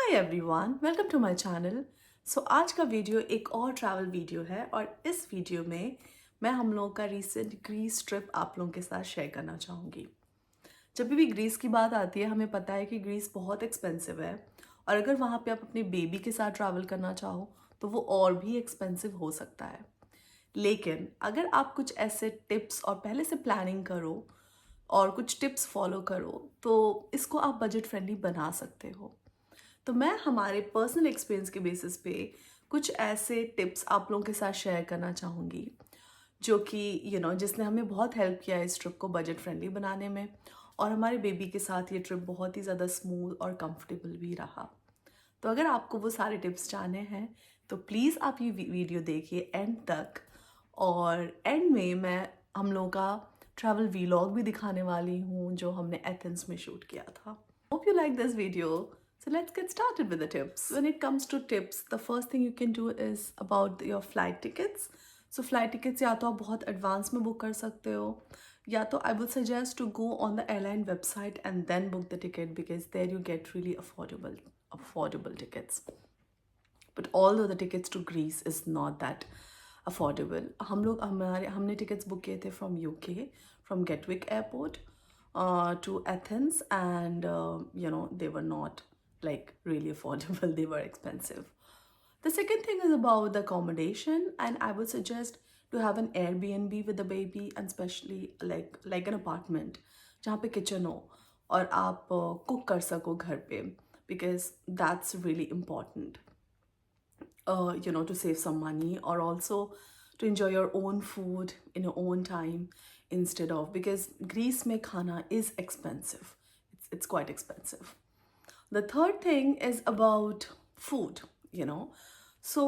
Hi everyone, welcome to my channel. आज का video एक और ट्रैवल वीडियो है और इस वीडियो में मैं हम लोगों का रीसेंट ग्रीस ट्रिप आप लोगों के साथ शेयर करना चाहूँगी। जब भी ग्रीस की बात आती है हमें पता है कि ग्रीस बहुत एक्सपेंसिव है और अगर वहाँ पे आप अपने बेबी के साथ ट्रैवल करना चाहो तो वो और भी एक्सपेंसिव हो सकता है। लेकिन अगर आप कुछ ऐसे टिप्स और पहले से प्लानिंग करो और कुछ टिप्स फॉलो करो तो इसको आप बजट फ्रेंडली बना सकते हो। तो मैं हमारे पर्सनल एक्सपीरियंस के बेसिस पे कुछ ऐसे टिप्स आप लोगों के साथ शेयर करना चाहूँगी जो कि जिसने हमें बहुत हेल्प किया है इस ट्रिप को बजट फ्रेंडली बनाने में और हमारे बेबी के साथ ये ट्रिप बहुत ही ज़्यादा स्मूथ और कंफर्टेबल भी रहा। तो अगर आपको वो सारे टिप्स जानने हैं तो प्लीज़ आप ये वीडियो देखिए एंड तक। और एंड में मैं हम लोगों का ट्रैवल वीलॉग भी दिखाने वाली हूँ जो हमने एथेंस में शूट किया था। Hope you like this video. So let's get started with the tips. When it comes to tips, the first thing you can do is about your flight tickets. So flight tickets या तो आप बहुत advance में book कर सकते हो या तो I would suggest to go on the airline website and then book the ticket because there you get really affordable tickets. But although the tickets to Greece is not that affordable, हमने tickets book किए थे from UK, from Gatwick Airport to Athens, and they were not like really affordable. They were expensive. The second thing is about the accommodation, and I would suggest to have an Airbnb with the baby, and especially like an apartment जहाँ पे kitchen हो और आप cook कर सको घर पे, because that's really important. To save some money or also to enjoy your own food in your own time instead of, because Greece mein khana is expensive. It's quite expensive. The third thing is about food, So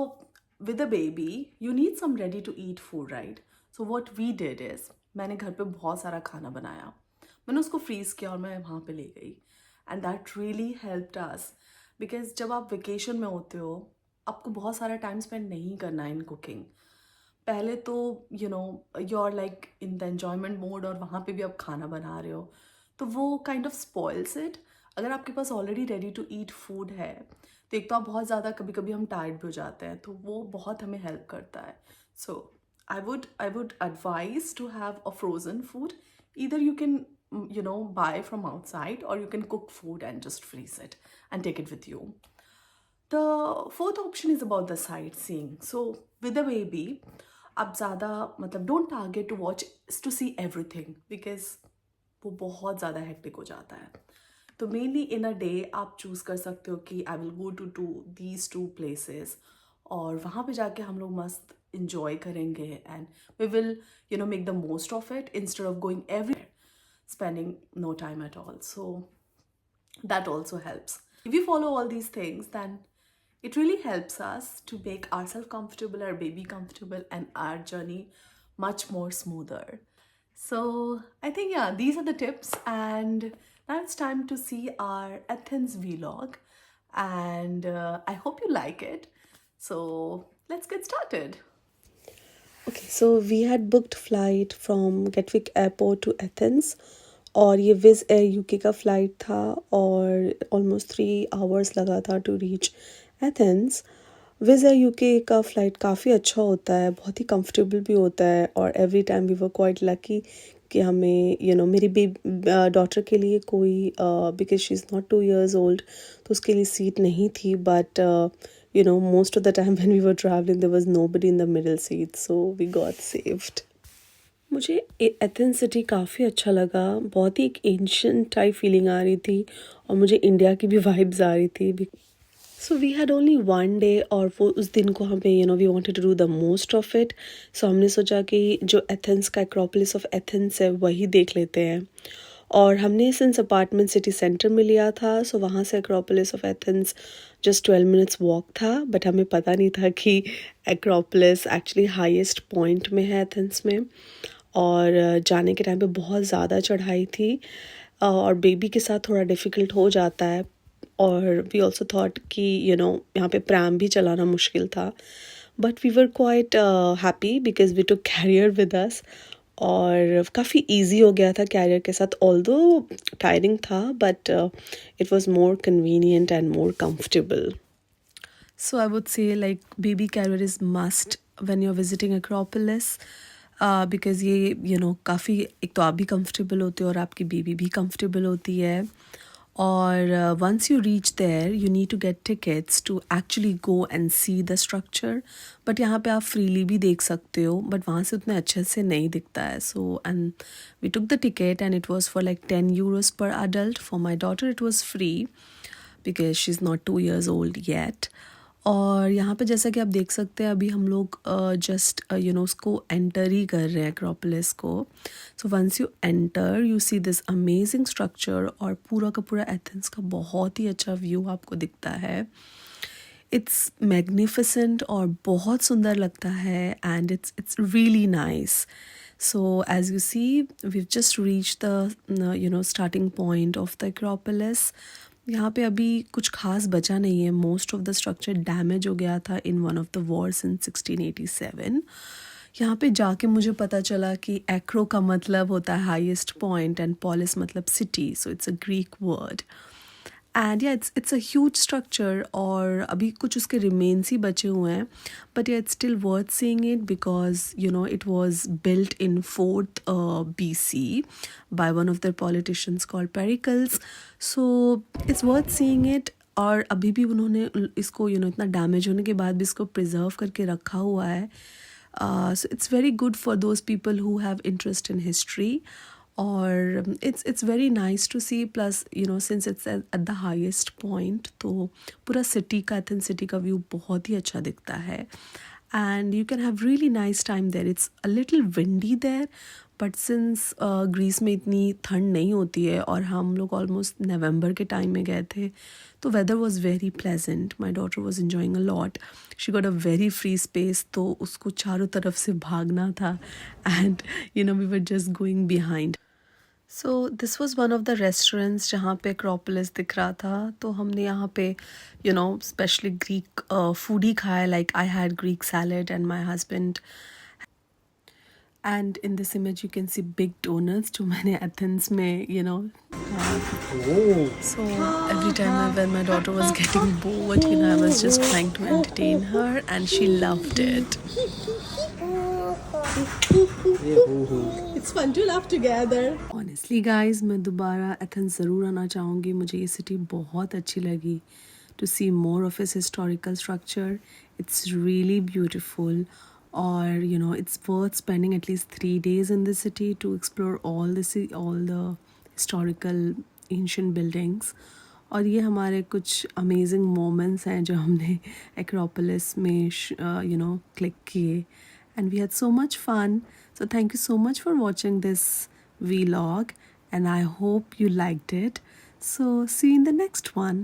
with a baby, you need some ready to eat food, right? So what we did is मैंने घर पे बहुत सारा खाना बनाया, मैंने उसको freeze किया और मैं वहाँ पे ले गई and that really helped us because जब आप वेकेशन में होते हो आपको बहुत सारा टाइम स्पेंड नहीं करना है इन कुकिंग। पहले तो you are like in the enjoyment mode और वहाँ पे भी आप खाना बना रहे हो तो वो काइंड ऑफ स्पॉइल्स इट। अगर आपके पास already ready to eat food है तो एक तो आप बहुत ज़्यादा कभी कभी हम टायर्ड भी हो जाते हैं तो वो बहुत हमें हेल्प करता है। सो I would advise to have a frozen food. Either you can buy from outside or you can cook food and just freeze it and take it with you. The fourth option is about the sightseeing. So with a baby आप ज़्यादा don't target to watch to see everything because वो बहुत ज़्यादा hectic हो जाता है। तो mainly in a day आप चूज़ कर सकते हो कि I will go to these two places और वहाँ पे जाके हम लोग मस्त इंजॉय करेंगे and we will make the most of it instead of going every spending no time at all. So that also helps. If we follow all these things, then it really helps us to make ourselves comfortable, our baby comfortable, and our journey much more smoother. So I think, yeah, these are the tips, and now it's time to see our Athens vlog, and I hope you like it. So let's get started. Okay, so we had booked flight from Gatwick Airport to Athens और ये Wizz Air UK का flight था और almost 3 hours लगा था to reach Athens. Wizz Air UK का flight काफ़ी अच्छा होता है, बहुत ही कंफर्टेबल भी होता है और every time we were quite lucky कि हमें मेरी डॉटर के लिए कोई because she is not 2 years old तो उसके लिए सीट नहीं थी, but most of the time when we were traveling there was nobody in the middle seat, so we got saved. मुझे एथेंस सिटी काफ़ी अच्छा लगा, बहुत ही एक एंशिएंट टाइप फीलिंग आ रही थी और मुझे इंडिया की भी वाइब्स आ रही थी। So we had only 1 day और वो उस दिन को हमें we wanted to do the most of it. So हमने सोचा कि जो एथेंस का एक्रोपोलिस ऑफ एथेंस है वही देख लेते हैं और हमने सिंस अपार्टमेंट सिटी सेंटर में लिया था, सो वहाँ से Acropolis of Athens just 12 minutes walk था, बट हमें पता नहीं था कि एक्रोपोलिस एक्चुअली हाईएस्ट पॉइंट में है एथेंस में और जाने के टाइम पे बहुत ज़्यादा चढ़ाई थी और बेबी के साथ थोड़ा डिफ़िकल्ट हो जाता है और वी ऑल्सो थॉट कि यहाँ पे प्रैम भी चलाना मुश्किल था, but we were quite happy because we took carrier with us और काफ़ी इजी हो गया था कैरियर के साथ, ऑल्दो टायरिंग था but it was more convenient and more comfortable. So I would say like baby carrier is must when you're visiting Acropolis, because ये काफ़ी, एक तो आप भी comfortable होते हो और आपकी बेबी भी comfortable होती है. और once you reach there you need to get tickets to actually go and see the structure. but यहाँ पे आप freely भी देख सकते हो, but वहाँ से उतने अच्छे से नहीं दिखता है. So and we took the ticket and it was for like 10 euros per adult. For my daughter it was free because she's not 2 years old yet. और यहाँ पे जैसा कि आप देख सकते हैं अभी हम लोग जस्ट उसको एंटर ही कर रहे हैं एक्रोपोलिस को. So once you enter you see this amazing structure और पूरा का पूरा एथेंस का बहुत ही अच्छा व्यू आपको दिखता है. इट्स मैग्निफिसेंट और बहुत सुंदर लगता है and it's really nice. So as you see we just reach the starting point of the Acropolis. यहाँ पे अभी कुछ खास बचा नहीं है. Most of the structure damage हो गया था in one of the wars in 1687. यहाँ पे जाके मुझे पता चला कि एक्रो का मतलब होता है हाईएस्ट पॉइंट एंड पोलिस मतलब city. So it's a Greek word and या इट्स अ ह्यूज स्ट्रक्चर और अभी कुछ उसके रिमेन्स ही बचे हुए हैं. बट या it's still worth seeing it because it was built in 4th BC by one of their politicians called Pericles. So it's worth seeing it. और अभी भी उन्होंने इसको इतना डैमेज होने के बाद भी इसको प्रिजर्व करके रखा हुआ है. So it's very good for those people who have interest in history. और it's very nice to see. Plus since it's at the highest point तो पूरा सिटी का, एथेंस सिटी का व्यू बहुत ही अच्छा दिखता है. And you can have really nice time there. It's a little windy there, but since Greece में इतनी ठंड नहीं होती है और हम लोग ऑलमोस्ट नवंबर के टाइम में गए थे तो weather was very pleasant. My daughter was enjoying a lot. She got a very free space तो उसको चारों तरफ से भागना था and we were just going behind. So this was one of the restaurants जहाँ पे एक्रोपोलिस दिख रहा था. तो हमने यहाँ पे स्पेशली ग्रीक फूड ही खाया. Like I had Greek salad and my husband. And in this image you can see big donuts जो मैंने एथेंस में so every time when my daughter was getting bored I was just trying to entertain her and she loved it. It's fun to laugh together. Honestly guys मैं दोबारा Athens ज़रूर आना चाहूँगी. मुझे ये सिटी बहुत अच्छी लगी. To see more of its historical structure, it's really beautiful. Or it's worth spending at least 3 days in the city to explore all the historical ancient buildings. और ये हमारे कुछ अमेजिंग मोमेंट्स हैं जो हमने एक्रोपोलिस में क्लिक किए. And we had so much fun. So thank you so much for watching this vlog and I hope you liked it. So see you in the next one.